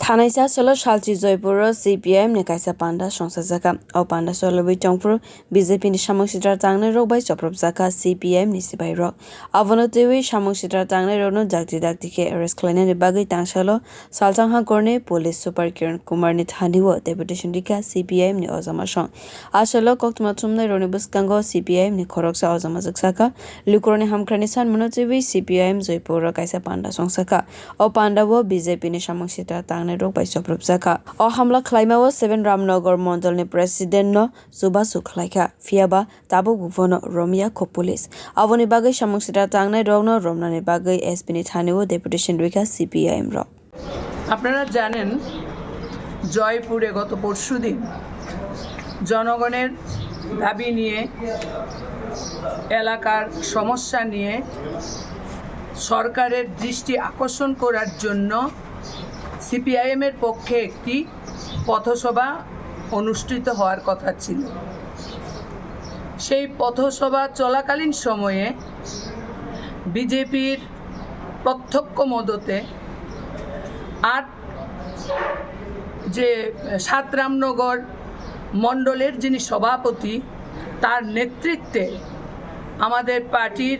Thanaisa solo shalchi Joypur CPIM ne kaisa panda songsa jaka o panda solo bi chongpur BJP ni Samung sitra tangnai rok bai choprop jaka CPIM ni sibai rok avono tewi Samung sitra tangnai rok no jakti ke arrest khlaina ni bagwi tangsalo salchang ha korne police super Kiran Kumar ni thaniwo deputation rikha CPIM ni ozama song asalo koktma chumnai roni buskango CPIM ni khoroksa ozama jaksaka lukroni hamkrani san mono tewi CPIM Joypur kaisa panda songsaka o panda wo BJP ni Samung sitra rok bai choprop jaka o hamla khlaimao 7 Ramnagar Mondal ni president no Subasu khlaika fiaba tabo guvono Romia ko police avoni bagai Samung sitra tangnai rok no romnani bagai SP ni thaniwo deputation rikha CPIM rok আপনারা জানেন জয়পুরে গত পরশুদিন জনগণের দাবি নিয়ে এলাকার সমস্যা নিয়ে সরকারের দৃষ্টি আকর্ষণ করার জন্য CPIM এর পক্ষে একটি পথসভা অনুষ্ঠিত হওয়ার কথা ছিল সেই পথসভা চলাকালীন সময়ে বিজেপির প্রত্যক্ষ মদতে 7 রামনগর মণ্ডলের যিনি সভাপতি তার নেতৃত্বে আমাদের পার্টির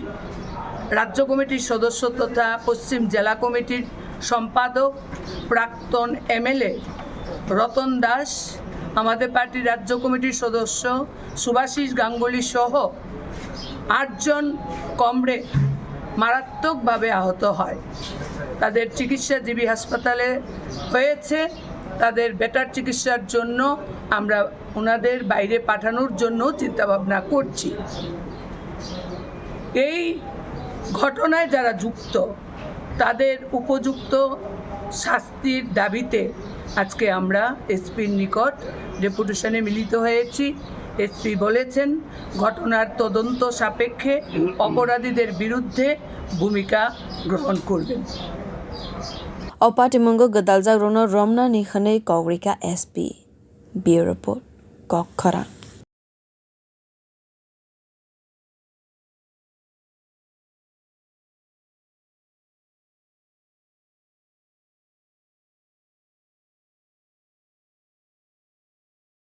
রাজ্য কমিটির সদস্য তথা পশ্চিম জেলা কমিটির সম্পাদক প্রাক্তন MLA রতন দাস আমাদের পার্টির রাজ্য কমিটির সদস্য সুভাষিস গাঙ্গুলি সহ 8 জন কমরেড মারাত্মকভাবে আহত হয় তাদের চিকিৎসা জিবি হাসপাতালে হয়েছে তাদের বেটার চিকিৎসার জন্য আমরা ওনাদের বাইরে পাঠানোর জন্য চিন্তাভাবনা করছি এই ঘটনায় যারা যুক্ত তাদের উপযুক্ত শাস্তির দাবিতে আজকে আমরা এসপির নিকট ডেপুটেশনে মিলিত হয়েছি এসপি বলেছেন ঘটনার তদন্ত সাপেক্ষে অপরাধীদের বিরুদ্ধে ভূমিকা গ্রহণ করবেন অপাটিমঙ্গ গদালজাক রনো রমনানি খনে কগ্রিকা SP বিউরো রিপোর্ট কক্ষরা